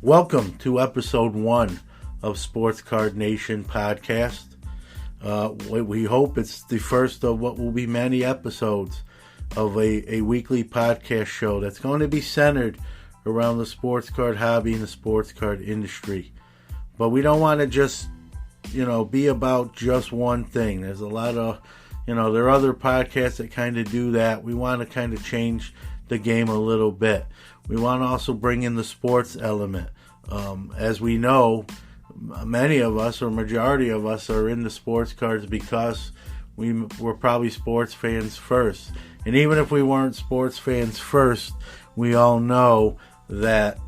Welcome to Episode 1 of Sports Card Nation podcast. We hope it's the first of what will be many episodes of a weekly podcast show that's going to be centered around the sports card hobby and the sports card industry. But we don't want to just, be about just one thing. There's a lot of, there are other podcasts that kind of do that. We want to kind of change the game a little bit. We want to also bring in the sports element. As we know, many of us, or majority of us, are into sports cards because we're probably sports fans first. And even if we weren't sports fans first, we all know that,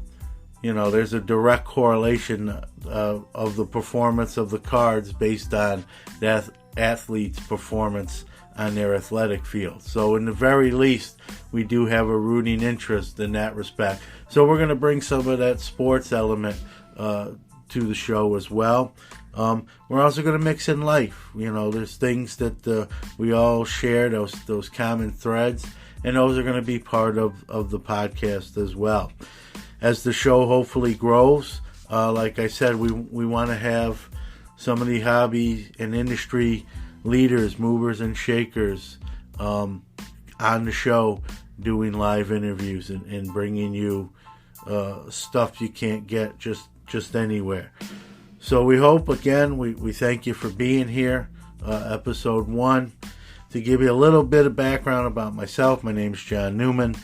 there's a direct correlation of the performance of the cards based on that athlete's performance on their athletic field. So in the very least, we do have a rooting interest in that respect. So we're going to bring some of that sports element to the show as well. We're also going to mix in life. There's things that we all share, those common threads, and those are going to be part of the podcast as well. As the show hopefully grows, like I said, we want to have some of the hobby and industry leaders, movers and shakers on the show doing live interviews and bringing you stuff you can't get just anywhere. So we hope, again, we thank you for being here. Episode 1. To give you a little bit of background about myself, my name's John Newman.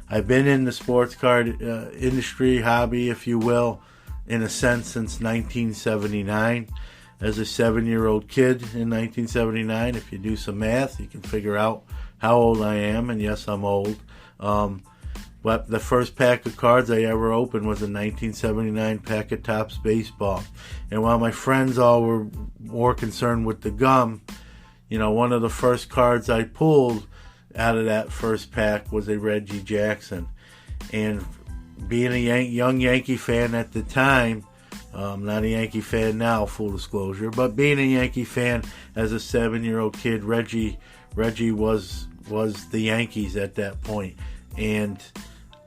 I've been in the sports card industry, hobby, if you will, in a sense, since 1979. As a 7-year-old kid in 1979, if you do some math, you can figure out how old I am, and yes, I'm old. But the first pack of cards I ever opened was a 1979 pack of Topps Baseball. And while my friends all were more concerned with the gum, one of the first cards I pulled out of that first pack was a Reggie Jackson. And being a young Yankee fan at the time, not a Yankee fan now, full disclosure, but being a Yankee fan as a 7-year-old kid, Reggie was the Yankees at that point, and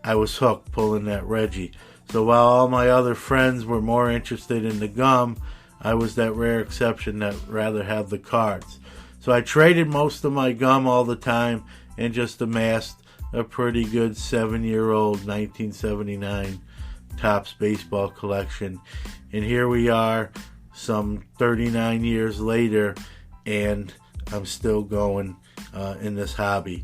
I was hooked pulling that Reggie. So while all my other friends were more interested in the gum, I was that rare exception that rather have the cards. So I traded most of my gum all the time and just amassed a pretty good 7-year-old 1979 Topps Baseball collection. And here we are some 39 years later, and I'm still going in this hobby.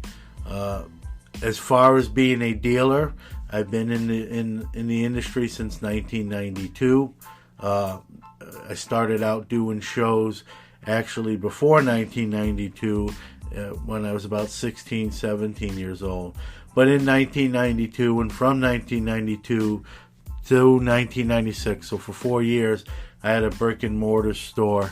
As far as being a dealer, I've been in the industry since 1992. I started out doing shows actually before 1992 when I was about 16, 17 years old. But in 1992 and from 1992 to 1996, so for 4 years, I had a brick and mortar store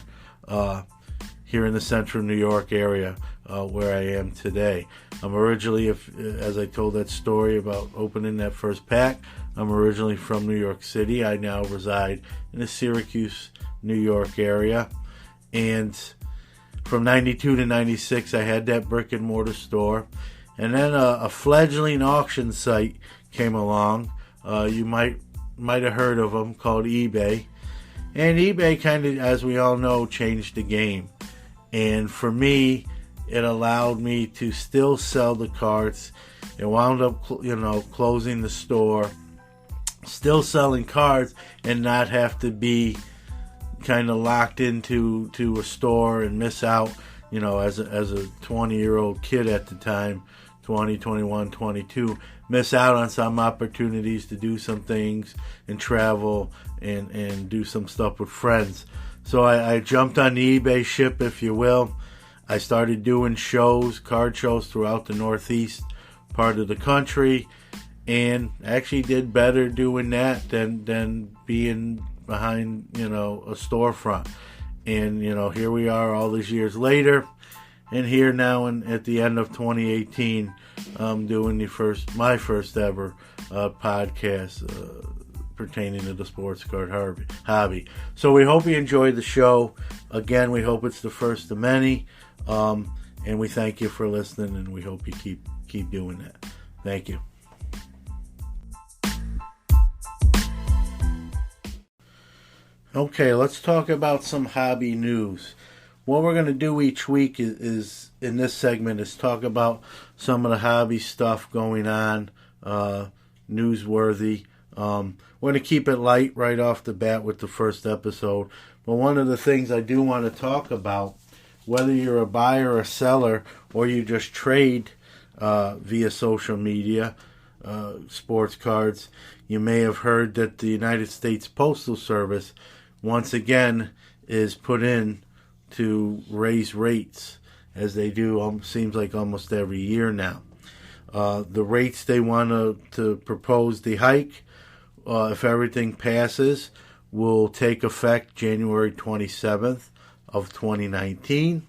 here in the central New York area where I am today. I'm originally, as I told that story about opening that first pack, I'm originally from New York City. I now reside in the Syracuse, New York area. And from 92 to 96, I had that brick and mortar store. And then a fledgling auction site came along. You might have heard of them, called eBay. And eBay kind of, as we all know, changed the game. And for me, it allowed me to still sell the cards. It wound up, closing the store, still selling cards, and not have to be kind of locked into a store and miss out, as a 20-year-old kid at the time, 20, 21, 22, miss out on some opportunities to do some things and travel and do some stuff with friends. So I jumped on the eBay ship, if you will. I started doing shows, card shows throughout the Northeast part of the country, and actually did better doing that than being behind, a storefront. And, here we are all these years later, and here now at the end of 2018, I'm doing my first ever podcast pertaining to the sports card hobby. So we hope you enjoyed the show. Again, we hope it's the first of many. And we thank you for listening, and we hope you keep doing that. Thank you. Okay, let's talk about some hobby news. What we're going to do each week is in this segment is talk about some of the hobby stuff going on, newsworthy. We're going to keep it light right off the bat with the first episode. But one of the things I do want to talk about, whether you're a buyer or a seller or you just trade via social media, sports cards, you may have heard that the United States Postal Service once again is put in to raise rates, as they do seems like almost every year now. The rates they want to propose the hike, if everything passes, will take effect January 27th of 2019.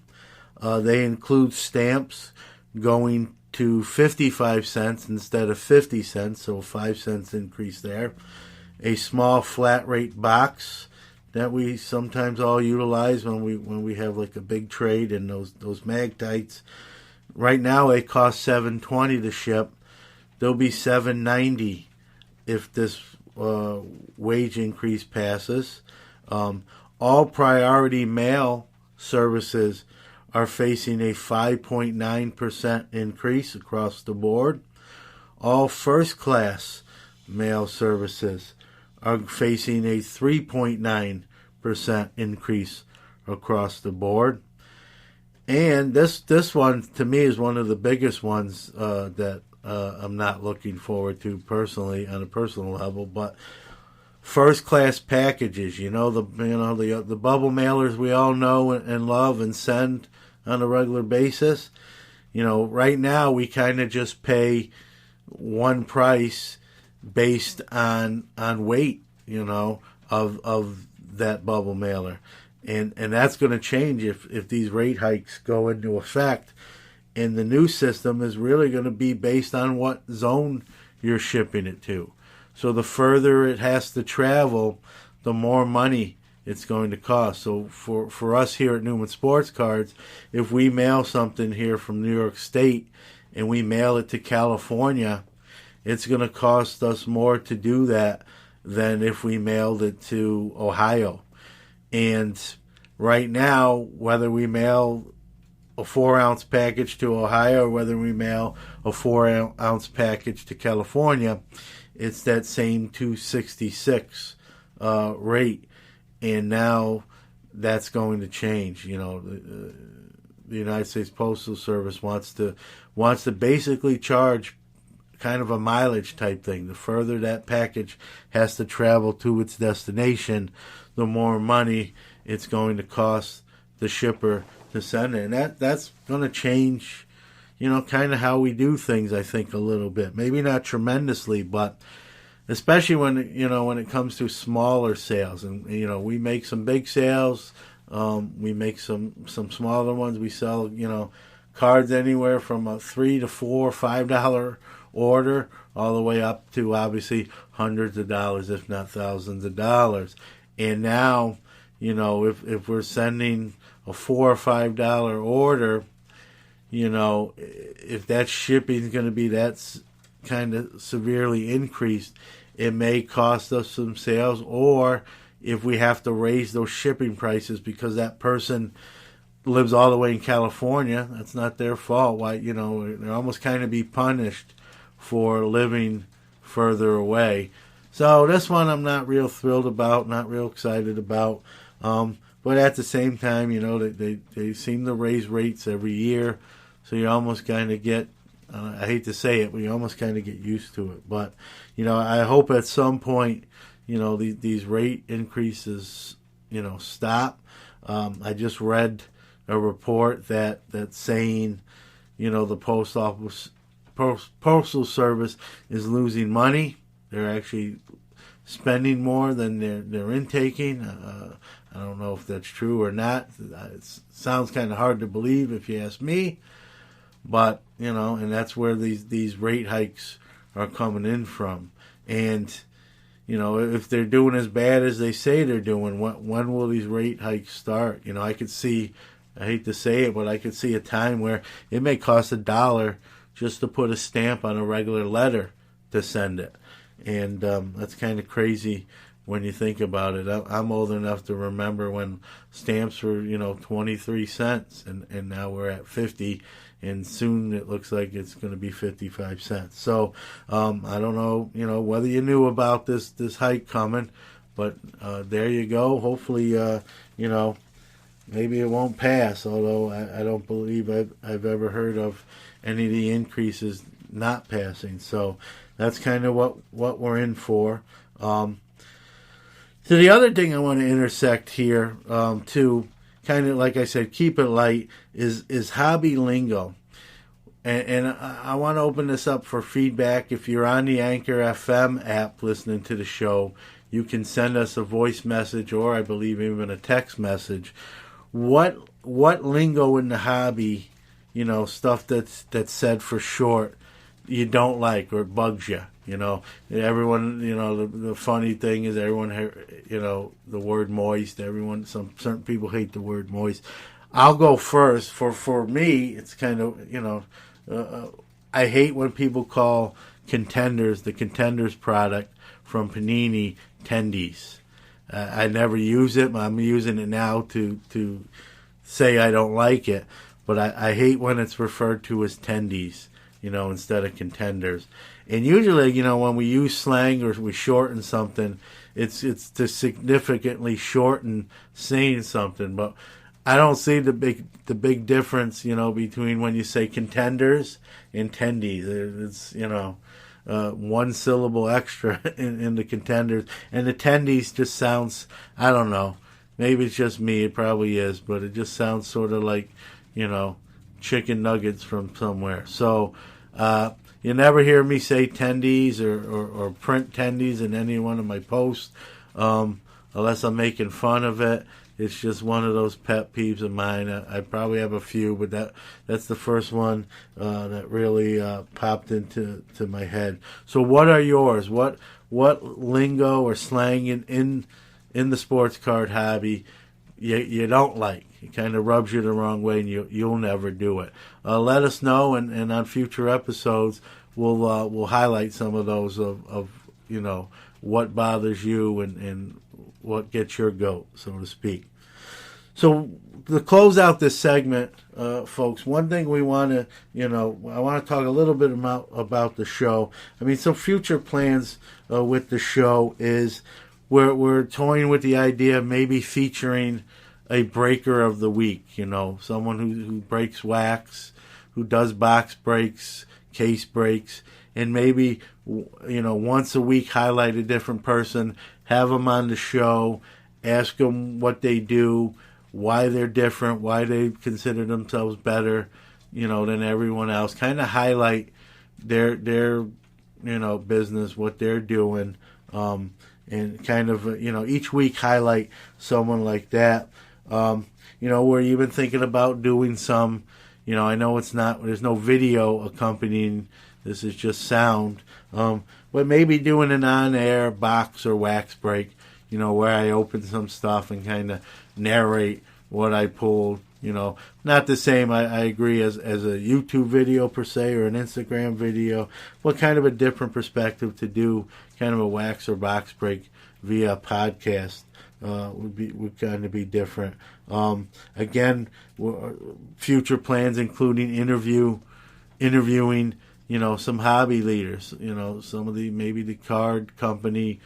They include stamps going to 55 cents instead of 50 cents, so 5 cents increase there. A small flat rate box that we sometimes all utilize when we have like a big trade and those mag tights. Right now they cost $7.20 to ship. They'll be $7.90 if this wage increase passes. All priority mail services are facing a 5.9% increase across the board. All first class mail services are facing a 3.9% increase across the board. And this one, to me, is one of the biggest ones that I'm not looking forward to personally on a personal level. But first class packages, the bubble mailers we all know and love and send on a regular basis. Right now we kind of just pay one price based on weight, of that bubble mailer. And that's going to change if these rate hikes go into effect. And the new system is really going to be based on what zone you're shipping it to. So the further it has to travel, the more money it's going to cost. So for us here at Newman Sports Cards, if we mail something here from New York State and we mail it to California, it's going to cost us more to do that than if we mailed it to Ohio. And right now, whether we mail a 4-ounce package to Ohio or whether we mail a 4-ounce package to California, it's that same $2.66 rate. And now that's going to change. The United States Postal Service wants to basically charge kind of a mileage type thing. The further that package has to travel to its destination, the more money it's going to cost the shipper to send it. And that's going to change, kind of how we do things, I think, a little bit. Maybe not tremendously, but especially when it comes to smaller sales. And, we make some big sales. We make some smaller ones. We sell, cards anywhere from a $3 to $4, $5 order all the way up to obviously hundreds of dollars, if not thousands of dollars. And now, if we're sending a $4 or $5 order, if that shipping is going to be that kind of severely increased, it may cost us some sales. Or if we have to raise those shipping prices because that person lives all the way in California, that's not their fault. Why, they're almost kind of be punished for living further away. So this one I'm not real thrilled about, not real excited about. But at the same time, they seem to raise rates every year. So you almost kind of get, I hate to say it, but you almost kind of get used to it. But, I hope at some point, these rate increases, stop. I just read a report that's saying, the Postal Service is losing money. They're actually spending more than they're intaking. I don't know if that's true or not. It sounds kind of hard to believe if you ask me. But, and that's where these rate hikes are coming in from. And, if they're doing as bad as they say they're doing, when will these rate hikes start? I could see, I hate to say it, but I could see a time where it may cost $1 just to put a stamp on a regular letter to send it. And that's kind of crazy when you think about it. I'm old enough to remember when stamps were, 23 cents, and now we're at 50, and soon it looks like it's going to be 55 cents. So I don't know, whether you knew about this hike coming, but there you go. Hopefully, maybe it won't pass, although I don't believe I've ever heard of any of the increases not passing. So that's kind of what we're in for. So the other thing I want to intersect here, to kind of, like I said, keep it light, is hobby lingo. And I want to open this up for feedback. If you're on the Anchor FM app listening to the show, you can send us a voice message, or I believe even a text message. What lingo in the hobby, stuff that's said for short, you don't like or bugs you? Everyone, the funny thing is everyone, the word moist. Certain people hate the word moist. I'll go first. For me, it's kind of, I hate when people call Contenders, the Contenders product from Panini, Tendies. I never use it. I'm using it now to say I don't like it, but I hate when it's referred to as Tendies, instead of Contenders. And usually, when we use slang or we shorten something, it's to significantly shorten saying something. But I don't see the big difference, between when you say Contenders and Tendies. It's, one syllable extra in the Contenders. And the Tendies just sounds, I don't know, maybe it's just me, it probably is, but it just sounds sort of like, chicken nuggets from somewhere. So, you never hear me say Tendies or print Tendies in any one of my posts, unless I'm making fun of it. It's just one of those pet peeves of mine. I probably have a few, but that's the first one that really popped into my head. So what are yours? What lingo or slang in the sports card hobby you don't like? It kind of rubs you the wrong way, and you'll never do it. Let us know, and on future episodes we'll highlight some of those of what bothers you and what gets your goat, so to speak. So to close out this segment, folks, one thing we want to, I want to talk a little bit about the show. I mean, some future plans with the show is we're toying with the idea of maybe featuring a breaker of the week, someone who breaks wax, who does box breaks, case breaks, and maybe, once a week highlight a different person, have them on the show, ask them what they do, why they're different, why they consider themselves better, than everyone else. Kind of highlight their business, what they're doing, and kind of, each week highlight someone like that. We're even thinking about doing some, I know there's no video accompanying, this is just sound, but maybe doing an on-air box or wax break, where I open some stuff and kind of narrate what I pulled, not the same, I agree, as a YouTube video per se or an Instagram video, but kind of a different perspective to do kind of a wax or box break via podcast. Would kind of be different. Again, future plans including interviewing, some hobby leaders, some of maybe the card company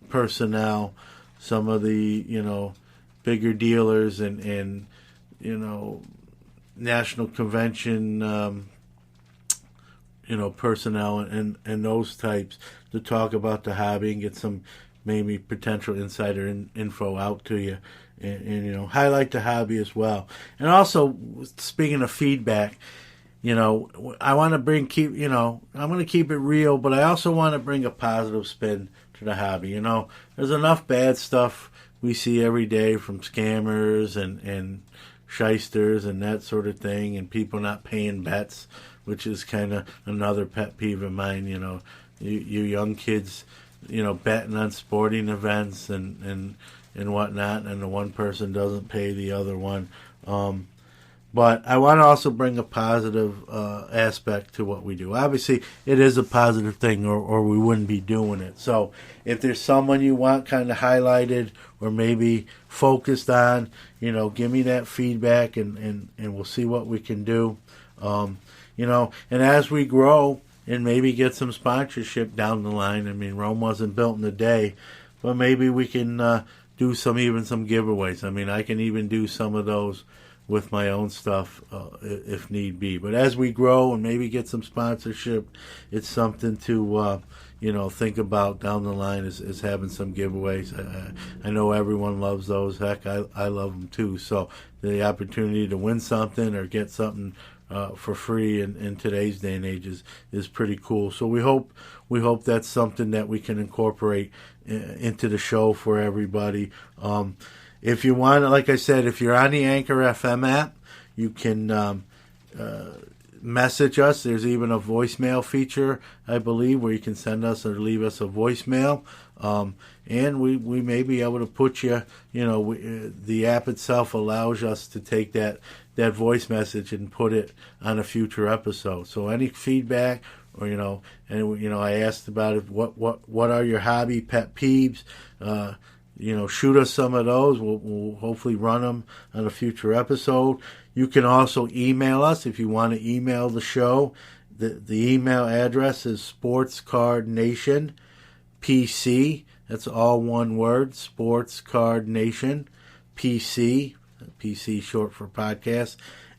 personnel, some of the, bigger dealers and national convention, personnel and those types to talk about the hobby and get some maybe potential insider info out to you and highlight the hobby as well. And also, speaking of feedback, I want to I'm going to keep it real, but I also want to bring a positive spin to the hobby. There's enough bad stuff we see every day from scammers and shysters and that sort of thing, and people not paying bets, which is kind of another pet peeve of mine. You young kids, betting on sporting events and whatnot, and the one person doesn't pay the other one. But I want to also bring a positive aspect to what we do. Obviously, it is a positive thing, or we wouldn't be doing it. So if there's someone you want kind of highlighted or maybe focused on, give me that feedback, and we'll see what we can do. And as we grow and maybe get some sponsorship down the line, I mean, Rome wasn't built in a day, but maybe we can do some giveaways. I mean, I can even do some of those with my own stuff if need be. But as we grow and maybe get some sponsorship, it's something to think about down the line is having some giveaways. I know everyone loves those. Heck, I love them too. So the opportunity to win something or get something for free in today's day and age is pretty cool. So we hope that's something that we can incorporate into the show for everybody. If you want, like I said, if you're on the Anchor FM app, you can message us. There's even a voicemail feature, I believe, where you can send us or leave us a voicemail. And we may be able to put you, the app itself allows us to take that voice message and put it on a future episode. So any feedback, or I asked about it. What are your hobby pet peeves? Shoot us some of those. We'll hopefully run them on a future episode. You can also email us if you want to email the show. The email address is sportscardnationpc. That's all one word. Sportscardnationpc. PC short for podcast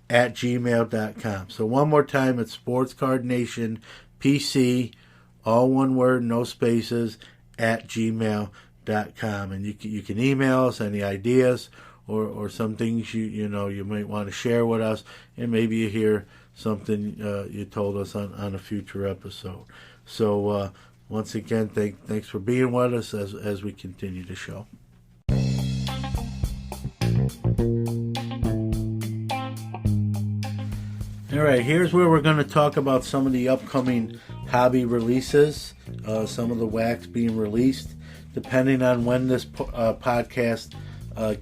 @gmail.com. So one more time, it's sportscardnationpc, all one word, no spaces, @gmail.com. And you can email us any ideas or some things you might want to share with us, and maybe you hear something you told us on a future episode. So once again, thanks for being with us as we continue the show. All right, here's where we're going to talk about some of the upcoming hobby releases, some of the wax being released. Depending on when this podcast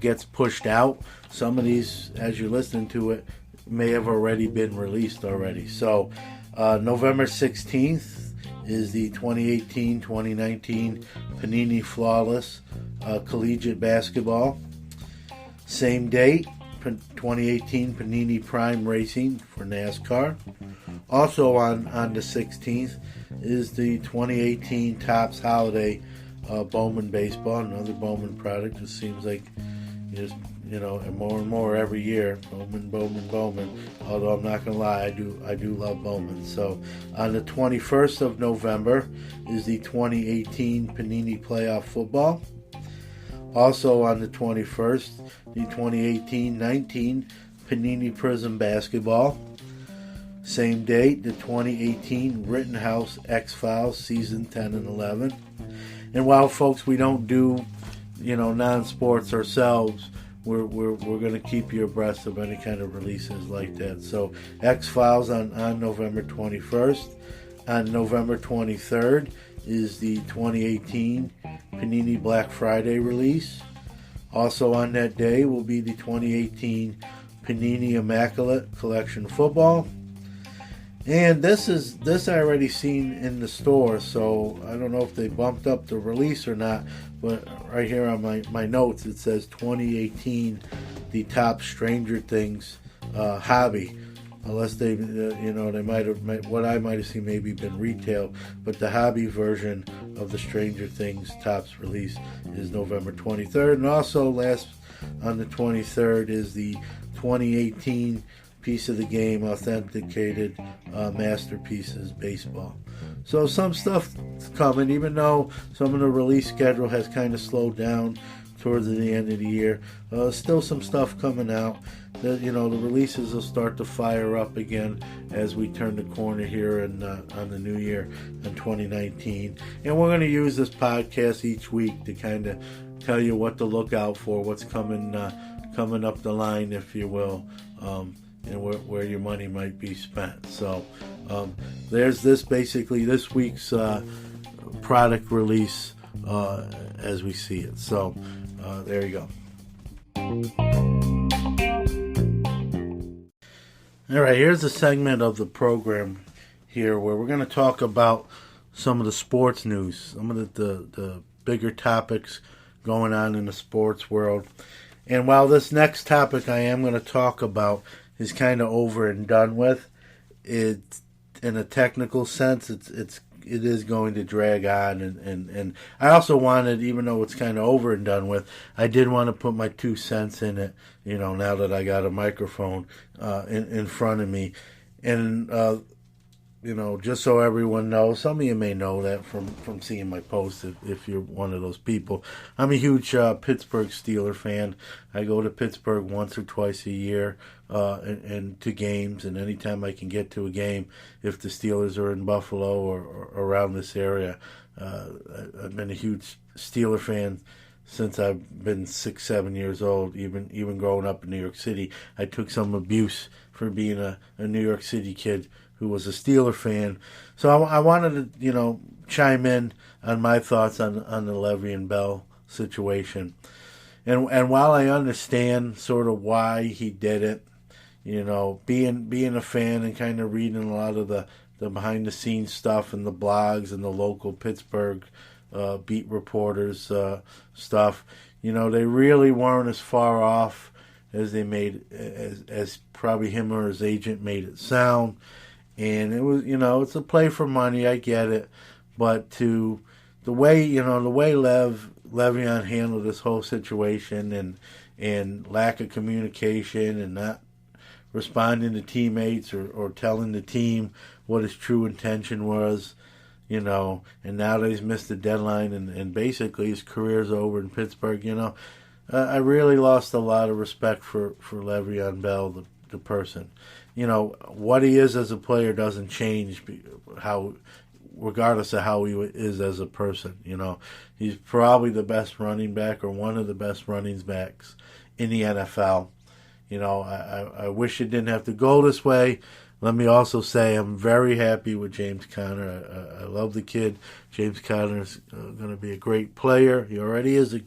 gets pushed out, some of these, as you're listening to it, may have already been released already. So November 16th is the 2018-2019 Panini Flawless Collegiate Basketball. Same date, 2018 Panini Prime Racing for NASCAR. Also on the 16th is the 2018 Topps Holiday Bowman Baseball, another Bowman product. It seems like just more and more every year. Bowman. Although I'm not gonna lie, I do love Bowman. So on the 21st of November is the 2018 Panini Playoff Football. Also on the 21st, the 2018-19 Panini Prism Basketball. Same date, the 2018 Rittenhouse X-Files Season 10 and 11. And while, folks, we don't do, non-sports ourselves, we're going to keep you abreast of any kind of releases like that. So X-Files on November 21st. On November 23rd is the 2018 Panini Black Friday release. Also on that day will be the 2018 Panini Immaculate Collection Football. And this I already seen in the store, so I don't know if they bumped up the release or not, but right here on my notes it says 2018 the top Stranger Things hobby. Unless they might have, what I might have seen maybe been retail, but the hobby version of the Stranger Things Topps release is November 23rd. And also last on the 23rd is the 2018 Piece of the Game Authenticated Masterpieces Baseball. So some stuff's coming, even though some of the release schedule has kind of slowed down towards the end of the year. Still some stuff coming out. The releases will start to fire up again as we turn the corner here on the new year in 2019. And we're going to use this podcast each week to kind of tell you what to look out for, what's coming up the line, if you will, and where your money might be spent. So there's this week's product release as we see it. So there you go. All right, here's a segment of the program here where we're going to talk about some of the sports news, some of the bigger topics going on in the sports world. And while this next topic I am going to talk about is kind of over and done with, it in a technical sense, it is going to drag on, and I also wanted, even though it's kind of over and done with, I did want to put my 2 cents in it. Now that I got a microphone in front of me, and just so everyone knows, some of you may know that from seeing my posts if you're one of those people. I'm a huge Pittsburgh Steeler fan. I go to Pittsburgh once or twice a year and to games, and anytime I can get to a game, if the Steelers are in Buffalo or around this area, I've been a huge Steeler fan since I've been 6, 7 years old. Even growing up in New York City, I took some abuse for being a New York City kid who was a Steeler fan. So I wanted to, chime in on my thoughts on the Le'Veon Bell situation. And while I understand sort of why he did it, being a fan and kind of reading a lot of the behind the scenes stuff and the blogs and the local Pittsburgh beat reporters stuff, they really weren't as far off as they made, as probably him or his agent made it sound. And it was, it's a play for money. I get it, but the way Le'Veon handled this whole situation and lack of communication and not responding to teammates or telling the team what his true intention was, and now that he's missed the deadline and basically his career's over in Pittsburgh, I really lost a lot of respect for Le'Veon Bell, the person. What he is as a player doesn't change regardless of how he is as a person. He's probably the best running back or one of the best running backs in the NFL. I wish it didn't have to go this way. Let me also say I'm very happy with James Conner. I love the kid. James Conner is going to be a great player. He already is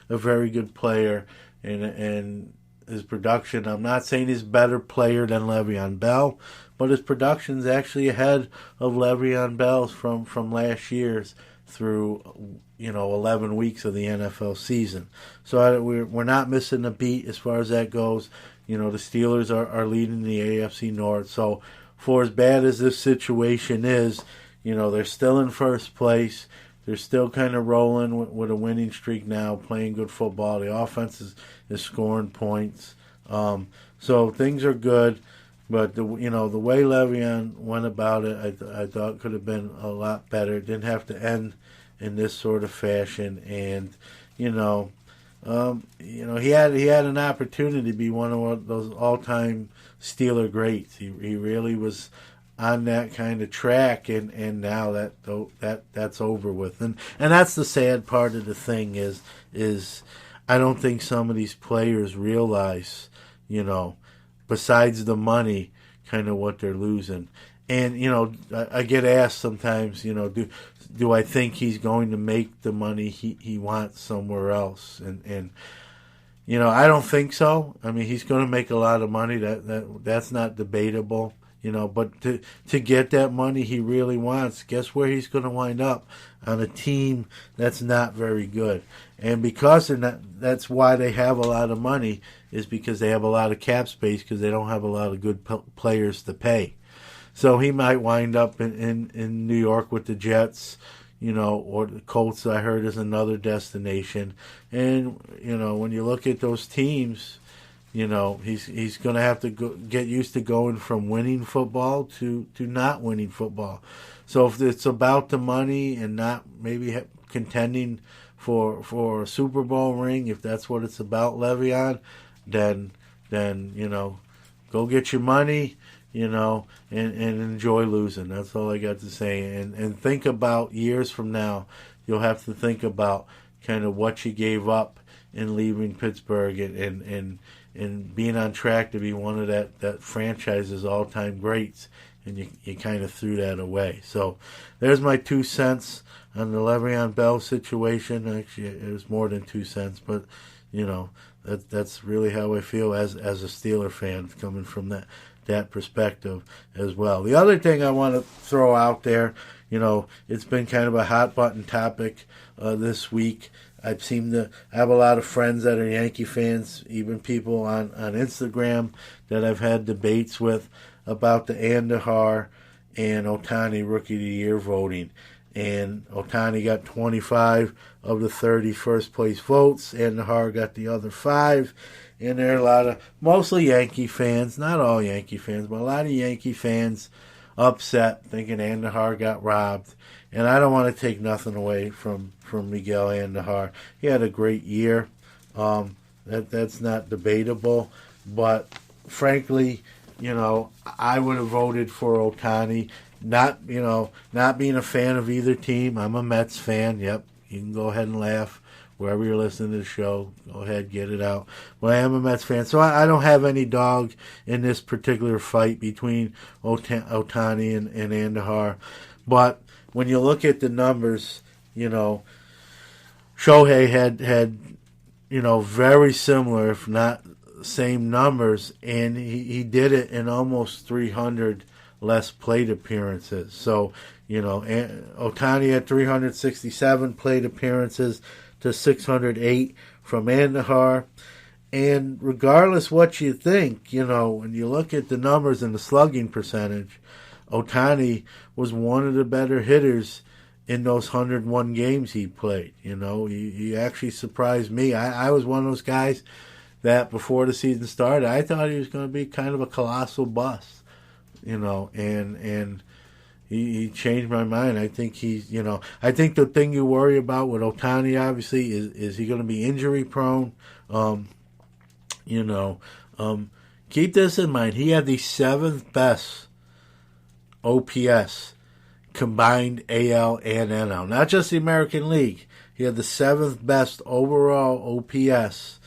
a very good player, and his production, I'm not saying he's a better player than Le'Veon Bell, but his production's actually ahead of Le'Veon Bell's from last year's through 11 weeks of the NFL season. So we're not missing a beat as far as that goes. The Steelers are leading the AFC North. So for as bad as this situation is, they're still in first place. They're still kind of rolling with a winning streak now, playing good football. The offense is scoring points. So things are good. But the way Le'Veon went about it, I thought could have been a lot better. It didn't have to end in this sort of fashion. And he had an opportunity to be one of those all-time Steeler greats. He really was on that kind of track, and now that's over with. And that's the sad part of the thing is I don't think some of these players realize, besides the money, kind of what they're losing. And, I get asked sometimes, do I think he's going to make the money he wants somewhere else? And I don't think so. I mean, he's going to make a lot of money. That's not debatable. But to get that money he really wants, guess where he's going to wind up? On a team that's not very good. And because that's why they have a lot of money, is because they have a lot of cap space because they don't have a lot of good players to pay. So he might wind up in New York with the Jets, or the Colts, I heard, is another destination. And, when you look at those teams, he's going to have to get used to going from winning football to not winning football. So if it's about the money and not maybe contending for a Super Bowl ring, if that's what it's about, Le'Veon, then go get your money, and enjoy losing. That's all I got to say. And think about years from now, you'll have to think about kind of what you gave up in leaving Pittsburgh and being on track to be one of that franchise's all-time greats, and you kind of threw that away. So there's my 2 cents on the Le'Veon Bell situation. Actually, it was more than 2 cents, but that's really how I feel as a Steeler fan coming from that that perspective as well. The other thing I want to throw out there, it's been kind of a hot button topic this week. I have a lot of friends that are Yankee fans, even people on Instagram that I've had debates with about the Andujar and Ohtani Rookie of the Year voting. And Ohtani got 25 of the 30 first place votes. Andujar got the other 5. And there are a lot of, mostly Yankee fans, not all Yankee fans, but a lot of Yankee fans upset, thinking Andujar got robbed. And I don't want to take nothing away from Miguel Andujar. He had a great year. That's not debatable. But frankly, I would have voted for Ohtani. Not being a fan of either team. I'm a Mets fan. Yep, you can go ahead and laugh wherever you're listening to the show. Go ahead, get it out. But I am a Mets fan, so I don't have any dog in this particular fight between Ohtani and Andujar. But when you look at the numbers, Shohei had very similar, if not same numbers, and he did it in almost 300 less plate appearances. So, Ohtani had 367 plate appearances to 608 from Andujar. And regardless what you think, when you look at the numbers and the slugging percentage, Ohtani was one of the better hitters in those 101 games he played. He actually surprised me. I was one of those guys that before the season started, I thought he was going to be kind of a colossal bust. And he changed my mind. I think I think the thing you worry about with Ohtani, obviously, is he going to be injury prone? Keep this in mind. He had the 7th best OPS combined AL and NL, not just the American League. He had the 7th best overall OPS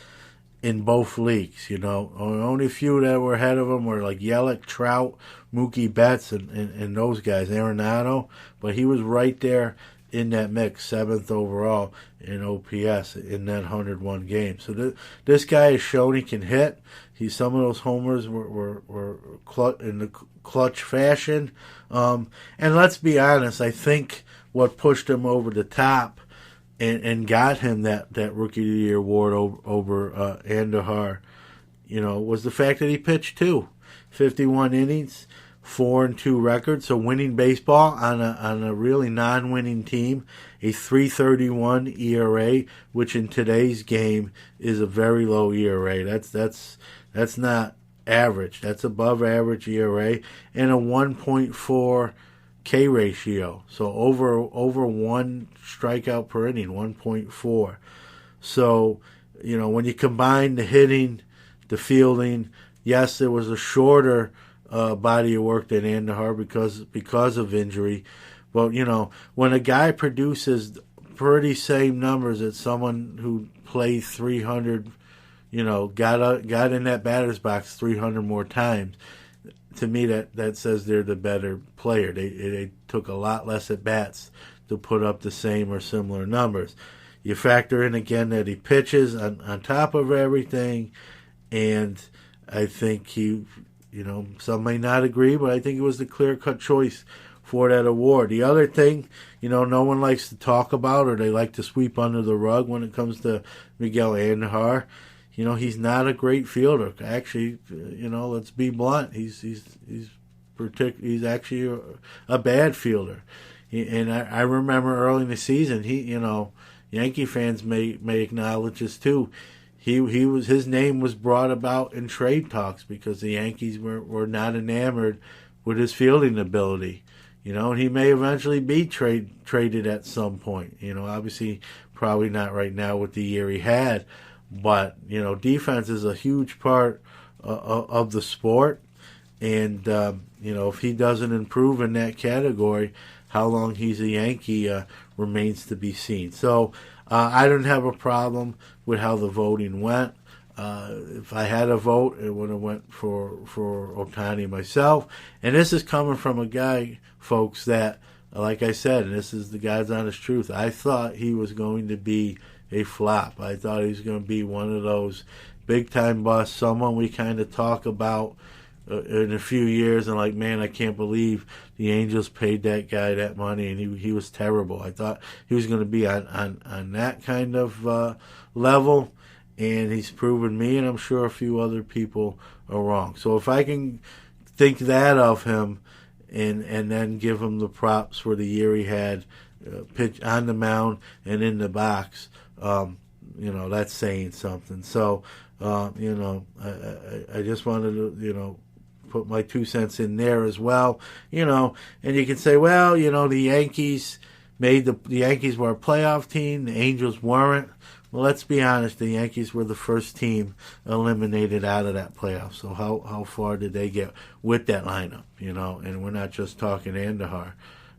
in both leagues. Only a few that were ahead of him were like Yelich, Trout, Mookie Betts, and those guys, Arenado. But he was right there in that mix, 7th overall in OPS in that 101 games. So this guy has shown he can hit. Some of those homers were in the clutch fashion. And let's be honest, I think what pushed him over the top and got him that Rookie of the Year award over Andujar, was the fact that he pitched 51 innings, 4-2 record, so winning baseball on a really non-winning team, a 3.31 ERA, which in today's game is a very low ERA. That's not average. That's above average ERA, and a 1.4 K ratio, so over 1 strikeout per inning, 1.4. So, when you combine the hitting, the fielding, yes, there was a shorter body of work than Andujar because of injury. But, when a guy produces pretty same numbers as someone who played 300, got in that batter's box 300 more times, to me that says they're the better player. They took a lot less at bats to put up the same or similar numbers. You factor in again that he pitches on top of everything, and I think he, some may not agree, but I think it was the clear-cut choice for that award. The other thing, no one likes to talk about, or they like to sweep under the rug when it comes to Miguel Andujar. He's not a great fielder. Actually, let's be blunt. He's actually a bad fielder. And I remember early in the season, Yankee fans may acknowledge this too. His name was brought about in trade talks because the Yankees were not enamored with his fielding ability. And he may eventually be traded at some point. Obviously probably not right now with the year he had. But, defense is a huge part of the sport. And, if he doesn't improve in that category, how long he's a Yankee remains to be seen. So I don't have a problem with how the voting went. If I had a vote, it would have went for Ohtani myself. And this is coming from a guy, folks, that, like I said, and this is the God's honest truth, I thought he was going to be a flop. I thought he was going to be one of those big-time busts, someone we kind of talk about in a few years and like, man, I can't believe the Angels paid that guy that money, and he was terrible. I thought he was going to be on that kind of level, and he's proven me, and I'm sure a few other people are wrong. So if I can think that of him and then give him the props for the year he had, pitch on the mound and in the box, that's saying something. So, I just wanted to, put my 2 cents in there as well, and you can say, well, the Yankees made the Yankees were a playoff team, the Angels weren't. Well, let's be honest, the Yankees were the first team eliminated out of that playoff. So how far did they get with that lineup, And we're not just talking Andujar.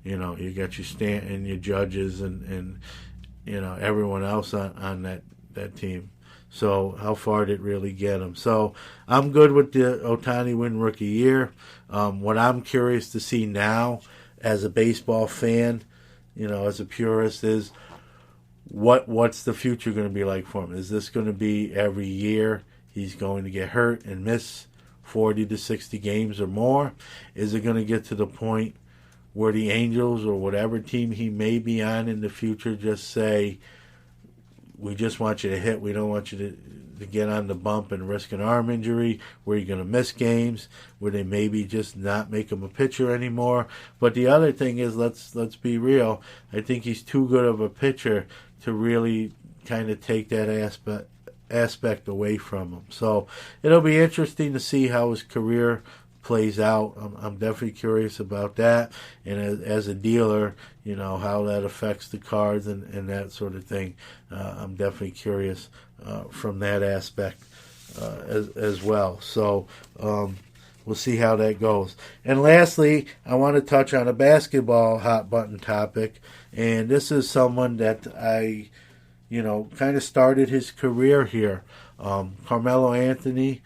You got your Stanton and your Judges and everyone else on that team. So how far did it really get them? So I'm good with the Ohtani win rookie year. What I'm curious to see now as a baseball fan, as a purist, is what's the future going to be like for him? Is this going to be every year he's going to get hurt and miss 40 to 60 games or more? Is it going to get to the point where the Angels or whatever team he may be on in the future just say, we just want you to hit, we don't want you to get on the bump and risk an arm injury, where you're going to miss games, where they maybe just not make him a pitcher anymore? But the other thing is, let's be real, I think he's too good of a pitcher to really kind of take that aspect away from him. So it'll be interesting to see how his career plays out. I'm definitely curious about that, and as a dealer, how that affects the cards and that sort of thing. I'm definitely curious from that aspect as well. So we'll see how that goes. And lastly, I want to touch on a basketball hot button topic, and this is someone that I kind of started his career here. Carmelo Anthony,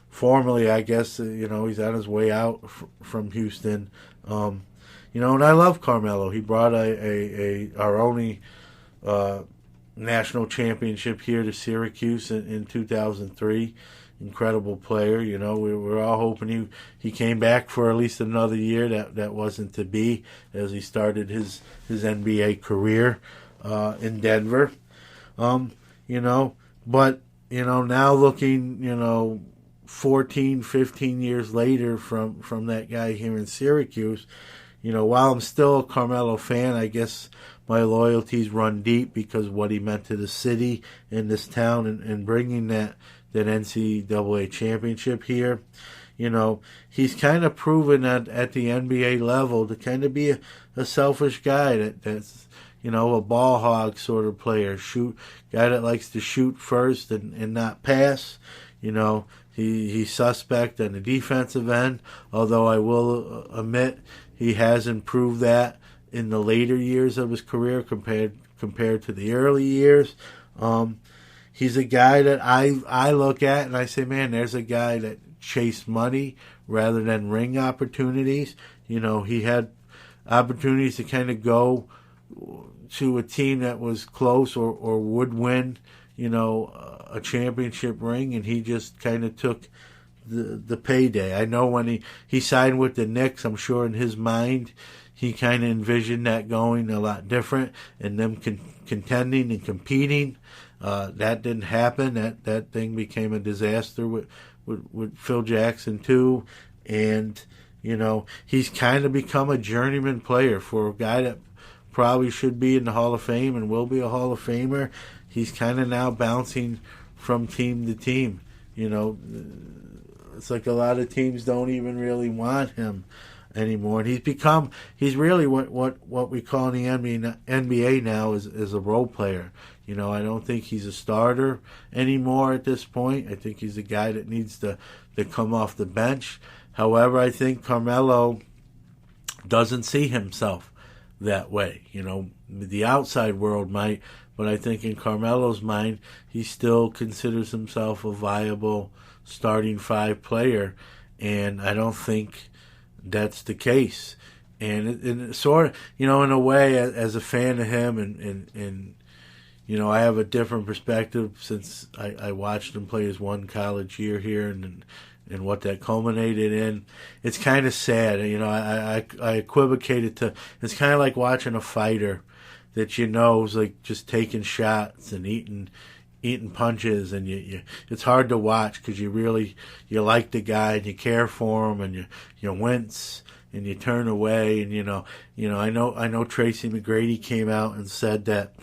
formerly, I guess, he's on his way out from Houston. And I love Carmelo. He brought our only national championship here to Syracuse in 2003. Incredible player. We were all hoping he came back for at least another year. That wasn't to be, as he started his NBA career in Denver. But now looking, 14, 15 years later from that guy here in Syracuse, while I'm still a Carmelo fan, I guess my loyalties run deep because what he meant to the city and this town and bringing that NCAA championship here. He's kind of proven at the NBA level to kind of be a selfish guy that's a ball hog sort of player, guy that likes to shoot first and not pass. He's suspect on the defensive end, although I will admit he has improved that in the later years of his career compared to the early years. He's a guy that I look at and I say, man, there's a guy that chased money rather than ring opportunities. He had opportunities to kind of go to a team that was close or would win, a championship ring, and he just kind of took the payday. I know when he signed with the Knicks, I'm sure in his mind he kind of envisioned that going a lot different and them contending and competing. That didn't happen. That thing became a disaster with Phil Jackson too, and he's kind of become a journeyman player for a guy that probably should be in the Hall of Fame and will be a Hall of Famer. He's kind of now bouncing from team to team. It's like a lot of teams don't even really want him anymore. And he's really what we call in the NBA now is a role player. I don't think he's a starter anymore at this point. I think he's a guy that needs to come off the bench. However, I think Carmelo doesn't see himself that way. The outside world might, but I think in Carmelo's mind, he still considers himself a viable starting five player, and I don't think that's the case. And it sort of, in a way, as a fan of him, and I have a different perspective since I watched him play his one college year here, and and what that culminated in. It's kind of sad. I equivocated to, it's kind of like watching a fighter that is like just taking shots and eating punches, and it's hard to watch because you like the guy and you care for him, and you wince and you turn away, and I know Tracy McGrady came out and said that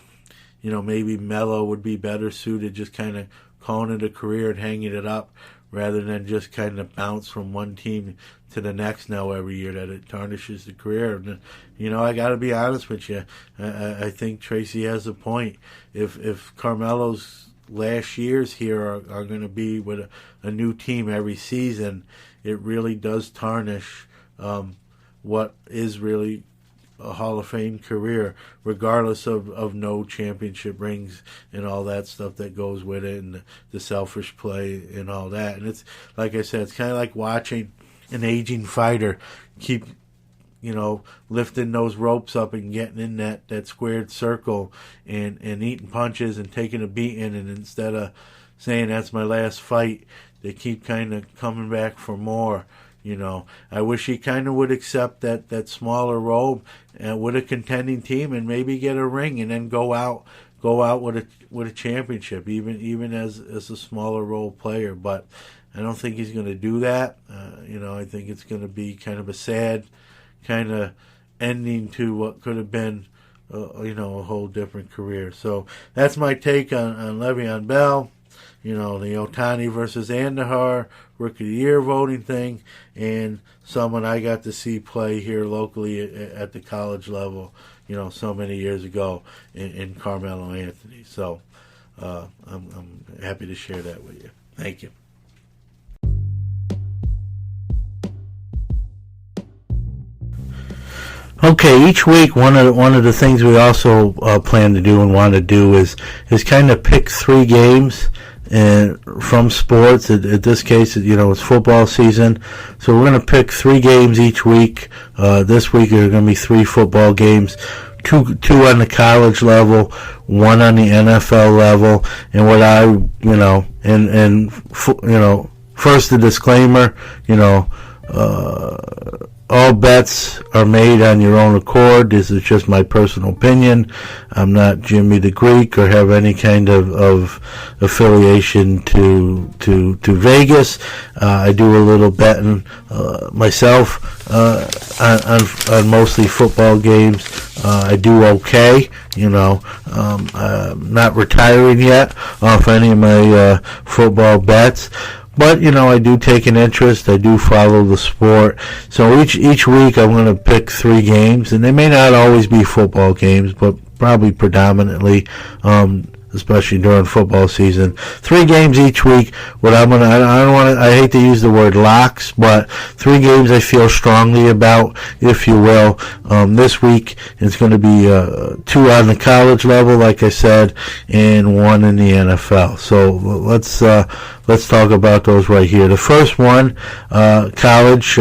maybe Mello would be better suited just kind of calling it a career and hanging it up rather than just kind of bounce from one team to the next now every year, that it tarnishes the career. And I got to be honest with you. I think Tracy has a point. If Carmelo's last years here are going to be with a new team every season, it really does tarnish what is really a Hall of Fame career, regardless of no championship rings and all that stuff that goes with it, and the selfish play and all that. And it's, like I said, it's kind of like watching an aging fighter keep, lifting those ropes up and getting in that squared circle and eating punches and taking a beating, and instead of saying that's my last fight, they keep kind of coming back for more. I wish he kind of would accept that smaller role with a contending team and maybe get a ring and then go out with a championship, even as a smaller role player. But I don't think he's going to do that. I think it's going to be kind of a sad kind of ending to what could have been a whole different career. So that's my take on Le'Veon Bell. The Ohtani versus Andujar Rookie of the Year voting thing, and someone I got to see play here locally at the college level, so many years ago in Carmelo Anthony. So I'm happy to share that with you. Thank you. Okay, each week one of the things we also plan to do and want to do is kind of pick 3 games and from sports. At this case, it's football season, so we're going to pick 3 games each week. This week there are going to be 3 football games, two on the college level, 1 on the NFL level. And what first the disclaimer, all bets are made on your own accord. This is just my personal opinion. I'm not Jimmy the Greek or have any kind of affiliation to Vegas. I do a little betting myself on mostly football games. I do okay. I'm not retiring yet off any of my football bets. But, I do take an interest. I do follow the sport. So each week I'm going to pick 3 games, and they may not always be football games, but probably predominantly, especially during football season. 3 games each week. I hate to use the word locks, but 3 games I feel strongly about, if you will. This week it's going to be 2 on the college level, like I said, and 1 in the NFL. So let's talk about those right here. The first one, college,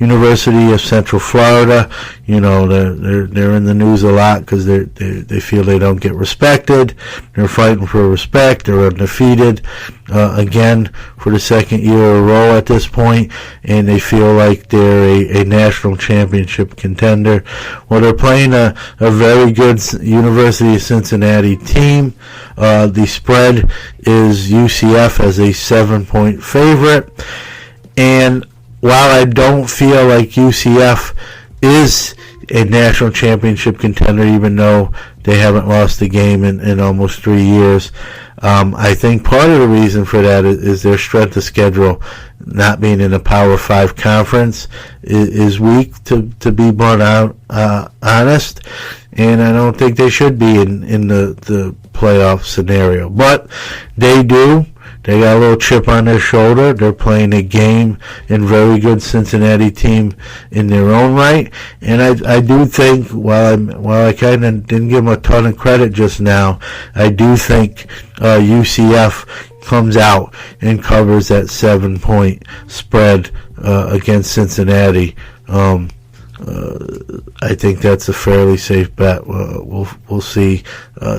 University of Central Florida. They're in the news a lot because they feel they don't get respected. They're fighting for respect. They're undefeated again for the second year in a row at this point, and they feel like they're a national championship contender. Well, they're playing a very good University of Cincinnati team. The spread is UCF as a 7-point favorite, and while I don't feel like UCF is a national championship contender, even though they haven't lost a game in almost 3 years, I think part of the reason for that is their strength of schedule. Not being in a Power 5 conference is weak, to be blunt honest, and I don't think they should be in the playoff scenario. But they do. They got a little chip on their shoulder. They're playing a game and very good Cincinnati team in their own right. And I do think, while I kind of didn't give them a ton of credit just now, I do think UCF comes out and covers that 7-point spread against Cincinnati. I think that's a fairly safe bet. We'll see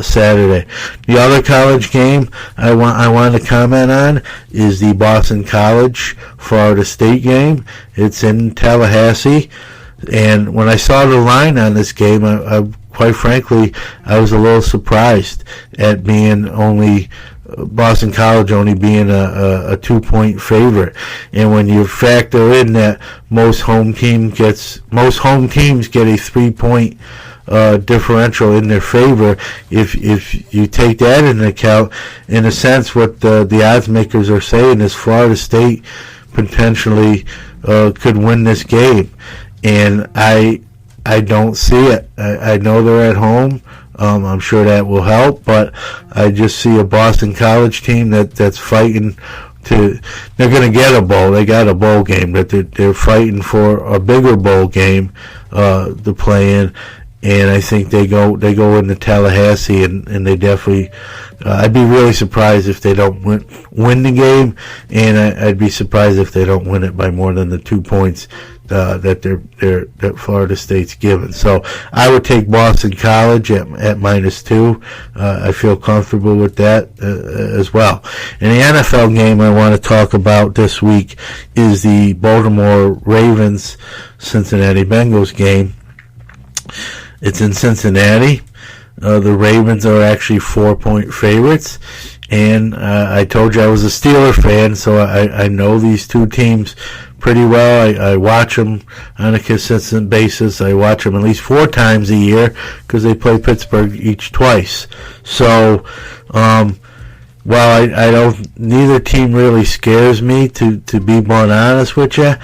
Saturday. The other college game I want to comment on is the Boston College Florida State game. It's in Tallahassee, and when I saw the line on this game, I quite frankly, I was a little surprised at being only Boston College only being a 2-point favorite. And when you factor in that most home teams get a 3-point differential in their favor, if you take that into account, in a sense, what the odds makers are saying is Florida State potentially could win this game, and I don't see it. I know they're at home. I'm sure that will help, but I just see a Boston College team that's fighting they're going to get a bowl. They got a bowl game, but they're fighting for a bigger bowl game to play in. And I think they go into Tallahassee, and they definitely. I'd be really surprised if they don't win the game, and I'd be surprised if they don't win it by more than the 2 points that Florida State's given. So I would take Boston College at -2. I feel comfortable with that as well. And the NFL game I want to talk about this week is the Baltimore Ravens Cincinnati Bengals game. It's in Cincinnati. The Ravens are actually 4-point favorites. And I told you I was a Steeler fan, so I know these two teams pretty well. I watch them on a consistent basis. I watch them at least 4 times a year because they play Pittsburgh each twice. So while I don't, neither team really scares me, to be blunt honest with you.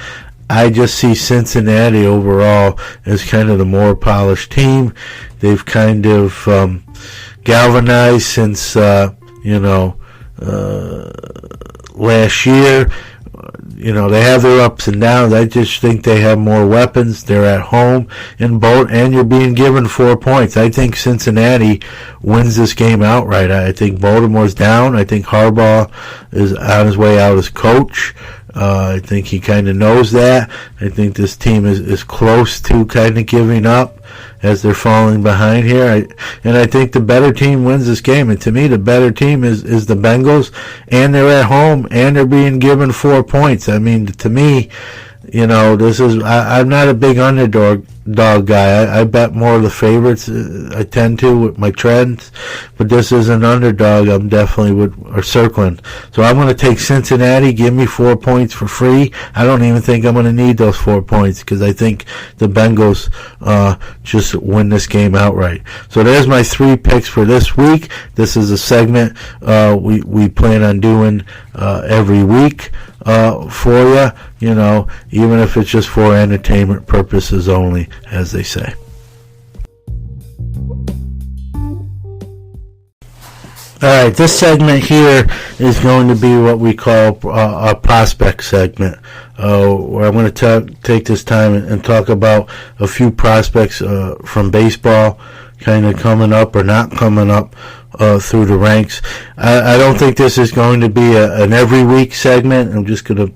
I just see Cincinnati overall as kind of the more polished team. They've kind of galvanized since last year. They have their ups and downs. I just think they have more weapons. They're at home, and you're being given 4 points. I think Cincinnati wins this game outright. I think Baltimore's down. I think Harbaugh is on his way out as coach. I think he kind of knows that. I think this team is close to kind of giving up as they're falling behind here. And I think the better team wins this game. And to me, the better team is the Bengals, and they're at home, and they're being given 4 points. I mean, to me, I'm not a big underdog guy. I bet more of the favorites. I tend to with my trends, but this is an underdog. I'm definitely circling. So I'm going to take Cincinnati. Give me 4 points for free. I don't even think I'm going to need those 4 points because I think the Bengals just win this game outright. So there's my 3 picks for this week. This is a segment we plan on doing every week for you. Even if it's just for entertainment purposes only, as they say. All right, this segment here is going to be what we call a prospect segment. Where I'm going to take this time and talk about a few prospects from baseball, kind of coming up or not coming up through the ranks. I don't think this is going to be an every week segment. I'm just going to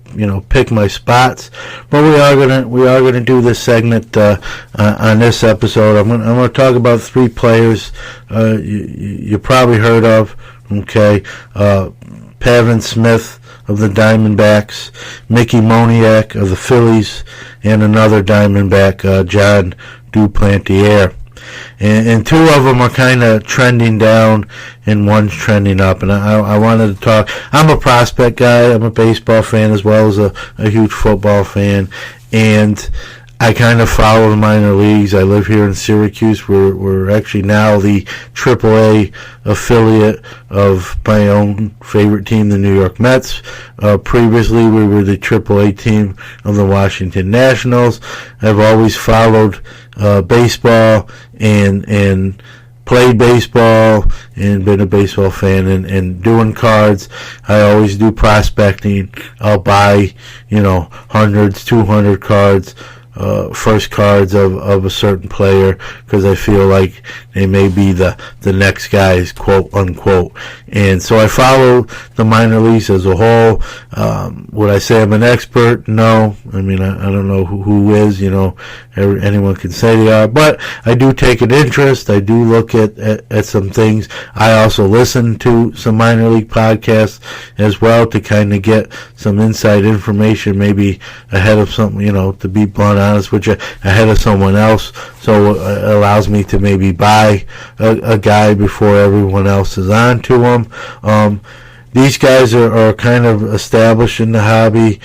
pick my spots, but we are going to do this segment on this episode. I'm going to talk about 3 players you probably heard of. Okay, Pavin Smith of the Diamondbacks, Mickey Moniak of the Phillies, and another Diamondback, John Duplantier. And 2 of them are kind of trending down, and one's trending up. And I wanted to talk. I'm a prospect guy. I'm a baseball fan as well as a huge football fan. And I kind of follow the minor leagues. I live here in Syracuse. We're actually now the AAA affiliate of my own favorite team, the New York Mets. Previously, we were the AAA team of the Washington Nationals. I've always followed baseball and played baseball and been a baseball fan and doing cards. I always do prospecting. I'll buy, hundreds, 200 cards first cards of a certain player, because I feel like they may be the next guys, quote unquote. And so I follow the minor leagues as a whole. Would I say I'm an expert? No. I mean, I don't know who is, anyone can say they are, but I do take an interest. I do look at some things. I also listen to some minor league podcasts as well to kind of get some inside information, maybe ahead of something, to be blunt honest with you, ahead of someone else. So it allows me to maybe buy a guy before everyone else is on to him. These guys are kind of established in the hobby.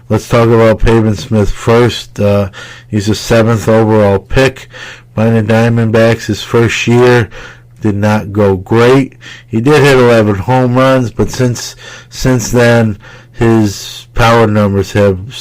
Let's talk about Pavin Smith first. He's a 7th overall pick by the Diamondbacks. His first year did not go great. He did hit 11 home runs, but since then, his power numbers have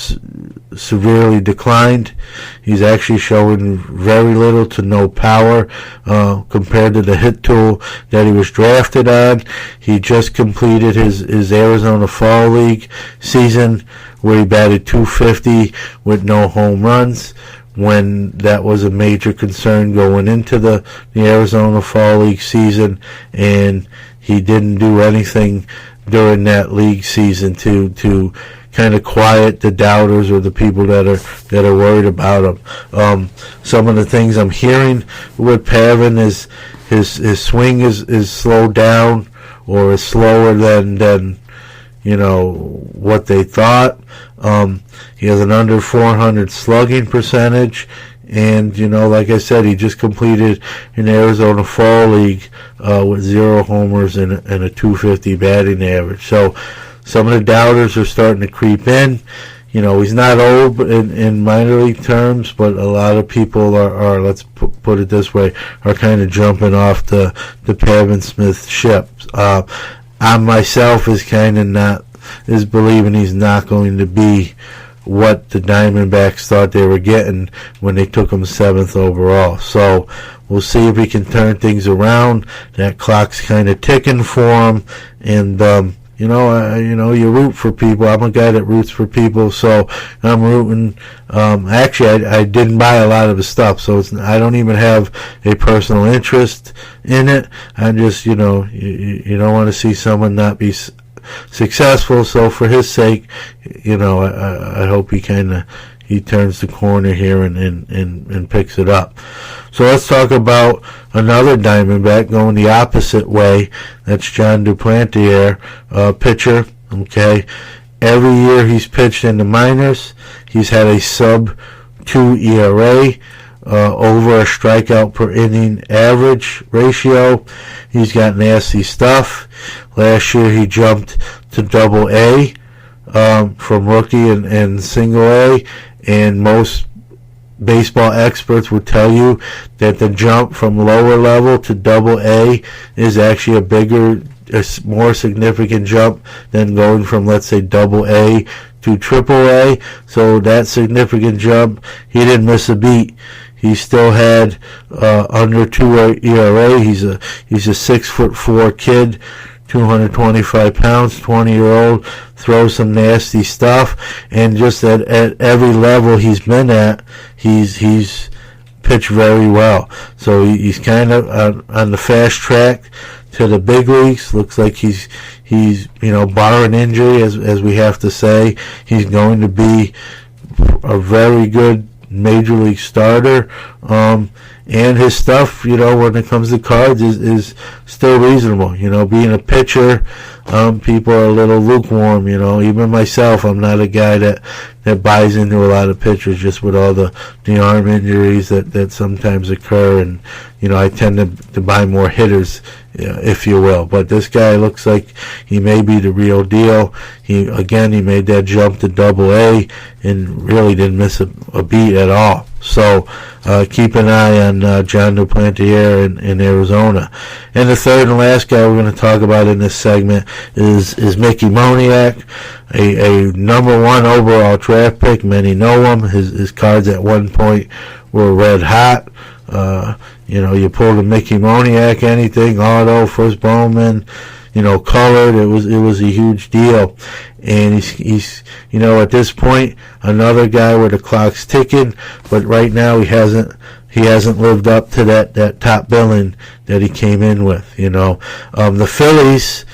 severely declined. He's actually showing very little to no power compared to the hit tool that he was drafted on. He just completed his Arizona Fall League season where he batted .250 with no home runs, when that was a major concern going into the Arizona Fall League season, and he didn't do anything during that league season to kind of quiet the doubters or the people that are worried about him. Some of the things I'm hearing with Pavin is his swing is slowed down, or is slower than what they thought. He has an under 400 slugging percentage, and like I said, he just completed an Arizona Fall League with 0 homers and a .250 batting average. So some of the doubters are starting to creep in. He's not old in minor league terms, but a lot of people are let's put it this way, are kind of jumping off the Pavin Smith ship. I myself is believing he's not going to be what the Diamondbacks thought they were getting when they took him 7th overall. So we'll see if he can turn things around. That clock's kind of ticking for him, and you root for people. I'm a guy that roots for people, so I'm rooting. Actually, I didn't buy a lot of his stuff, so I don't even have a personal interest in it. I just, you don't want to see someone not be successful. So for his sake, I hope he turns the corner here and picks it up. So let's talk about another Diamondback going the opposite way. That's Jon Duplantier, pitcher. Okay, every year he's pitched in the minors, he's had a sub-2 ERA. Over a strikeout per inning average ratio. He's got nasty stuff. Last year he jumped to Double-A from rookie and Single-A, and most baseball experts would tell you that the jump from lower level to Double-A is actually a more significant jump than going from, let's say, Double-A to Triple-A. So that significant jump, he didn't miss a beat. He still had under 2 ERA. He's a 6'4" kid, 225 pounds, 20-year-old, throws some nasty stuff, and just at every level he's been at, he's pitched very well. So he's kind of on the fast track to the big leagues. Looks like he's barring injury, as we have to say, he's going to be a very good major league starter, and his stuff, when it comes to cards, is still reasonable. Being a pitcher, people are a little lukewarm. Even myself, I'm not a guy that buys into a lot of pitchers, just with all the arm injuries that sometimes occur, and I tend to buy more hitters, if you will. But this guy looks like he may be the real deal. He made that jump to Double-A and really didn't miss a beat at all. So keep an eye on Jon Duplantier in Arizona. And the third and last guy we're going to talk about in this segment is Mickey Moniak, a number 1 overall draft pick. Many know him. His cards at one point were red hot. You pulled a Mickey Moniak, anything, auto, first Bowman, colored. It was a huge deal. And he's at this point, another guy where the clock's ticking, but right now he hasn't lived up to that top billing that he came in with. The Phillies,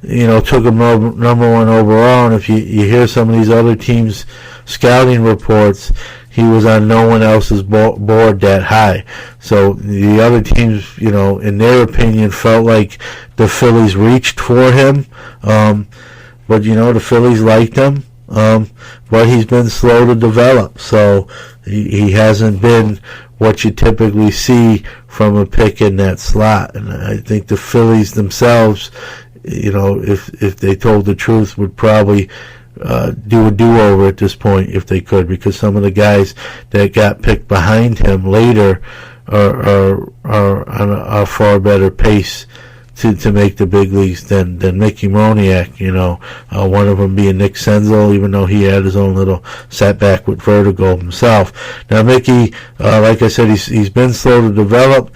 took him number one overall, and if you hear some of these other teams' scouting reports, he was on no one else's board that high. So the other teams, in their opinion, felt like the Phillies reached for him. But the Phillies liked him. But he's been slow to develop. So he hasn't been what you typically see from a pick in that slot. And I think the Phillies themselves, if they told the truth, would probably do a do-over at this point if they could, because some of the guys that got picked behind him later are on a far better pace to make the big leagues than Mickey Moniak. One of them being Nick Senzel, even though he had his own little setback with vertigo himself. Now Mickey, like I said, he's been slow to develop,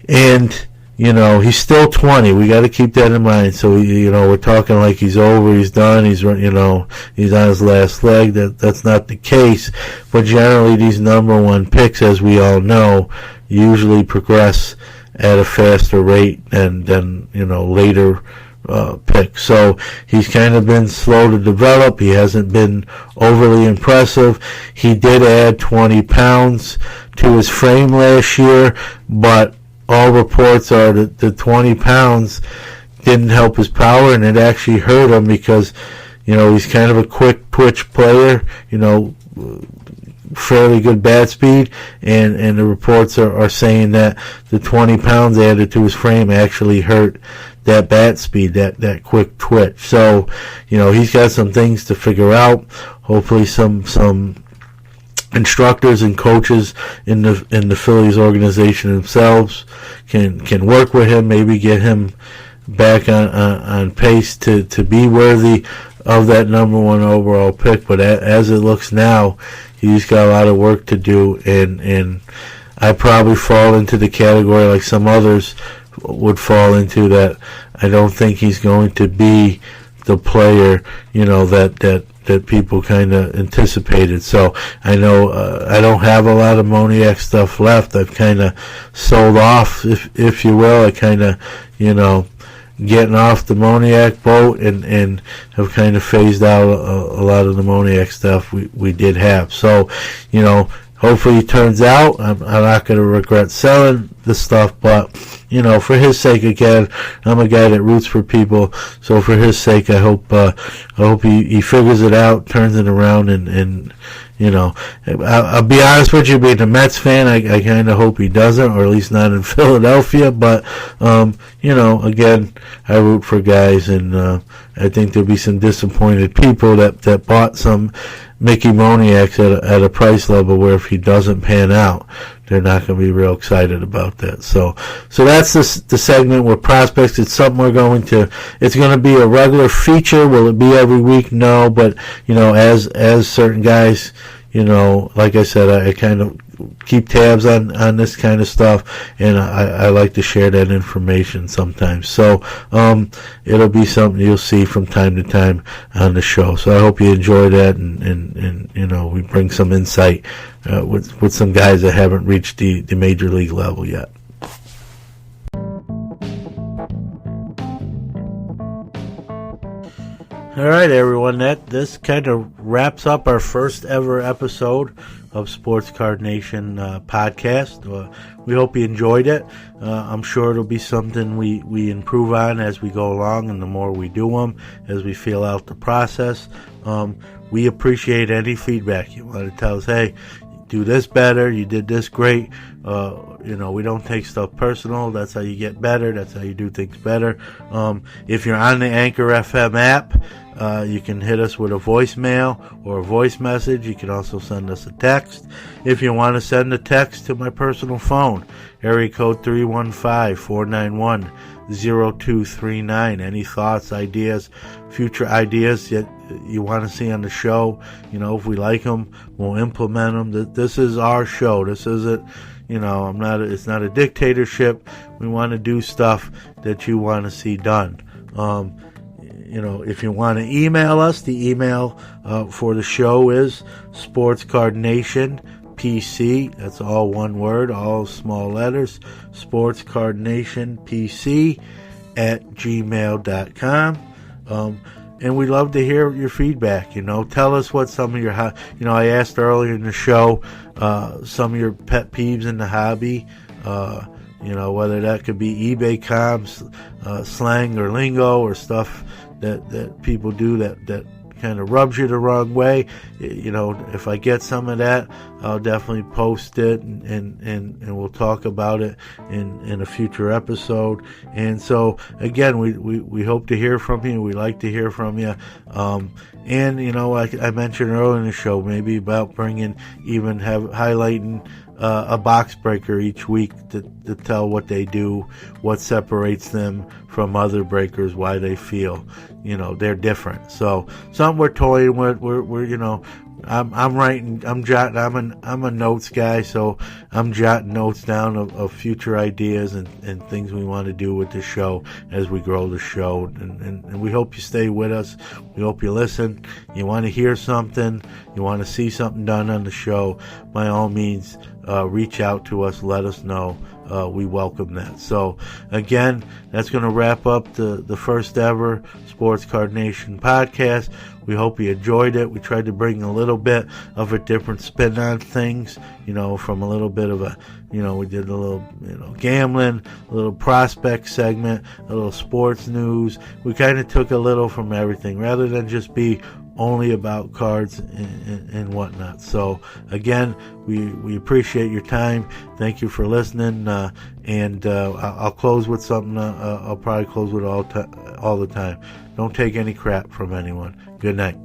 and he's still 20. We got to keep that in mind. So, we're talking like he's over, he's done, he's on his last leg. That's not the case. But generally, these number one picks, as we all know, usually progress at a faster rate than later picks. So he's kind of been slow to develop. He hasn't been overly impressive. He did add 20 pounds to his frame last year, but all reports are that the 20 pounds didn't help his power, and it actually hurt him because, he's kind of a quick twitch player, fairly good bat speed, and the reports are saying that the 20 pounds added to his frame actually hurt that bat speed, that quick twitch. So, he's got some things to figure out. Hopefully some instructors and coaches in the Phillies organization themselves can work with him, maybe get him back on pace to be worthy of that number one overall pick. But as it looks now, he's got a lot of work to do, and I probably fall into the category like some others would fall into, that I don't think he's going to be the player that people kind of anticipated. So I know I don't have a lot of Moniak stuff left. I've kind of sold off, if you will. I kind of, getting off the Moniak boat and have kind of phased out a lot of the Moniak stuff we did have. So, hopefully it turns out. I'm not going to regret selling the stuff, but, for his sake, again, I'm a guy that roots for people. So for his sake, I hope he figures it out, turns it around, and I'll be honest with you, being a Mets fan, I kind of hope he doesn't, or at least not in Philadelphia. But, again, I root for guys, and I think there'll be some disappointed people that bought some Mickey Moniaks at a price level where if he doesn't pan out, they're not going to be real excited about that. So that's the segment with prospects. It's something it's going to be a regular feature. Will it be every week? No, but, as certain guys, like I said, I kind of keep tabs on this kind of stuff, and I like to share that information sometimes. So it'll be something you'll see from time to time on the show. So I hope you enjoy that, and we bring some insight with some guys that haven't reached the major league level yet. All right, everyone, this kind of wraps up our first ever episode of Sports Card Nation podcast. We hope you enjoyed it. I'm sure it'll be something we improve on as we go along, and the more we do them, as we feel out the process. We appreciate any feedback. You want to tell us, hey, do this better, you did this great. We don't take stuff personal. That's how you get better. That's how you do things better. If you're on the Anchor FM app, you can hit us with a voicemail or a voice message. You can also send us a text. If you want to send a text to my personal phone, area code 315-491-0239. Any thoughts, ideas, future ideas that you want to see on the show, if we like them, we'll implement them. This is our show. This isn't, it's not a dictatorship. We want to do stuff that you want to see done. If you want to email us, the email for the show is sportscardnationpc. That's all one word, all small letters. sportscardnationpc@gmail.com. And we'd love to hear your feedback. Tell us what some of your, I asked earlier in the show, some of your pet peeves in the hobby. Whether that could be eBay comms, slang or lingo or stuff that people do that kind of rubs you the wrong way. If I get some of that, I'll definitely post it and we'll talk about it in a future episode. And so again, we hope to hear from you. We like to hear from you. And I mentioned earlier in the show, maybe about highlighting a box breaker each week to tell what they do, what separates them from other breakers, why they feel, they're different. So something we're toying with, I'm writing, I'm jotting, I'm a notes guy, so I'm jotting notes down of future ideas and things we want to do with the show as we grow the show. And we hope you stay with us. We hope you listen. You want to hear something, you want to see something done on the show, by all means, reach out to us, let us know. We welcome that. So again, that's going to wrap up the first ever Sports Card Nation podcast. We hope you enjoyed it. We tried to bring a little bit of a different spin on things, from a little bit of we did a little, gambling, a little prospect segment, a little sports news. We kind of took a little from everything rather than just be only about cards and whatnot. So again, we appreciate your time. Thank you for listening. And I'll close with something. I'll probably close with all the time. Don't take any crap from anyone. Good night.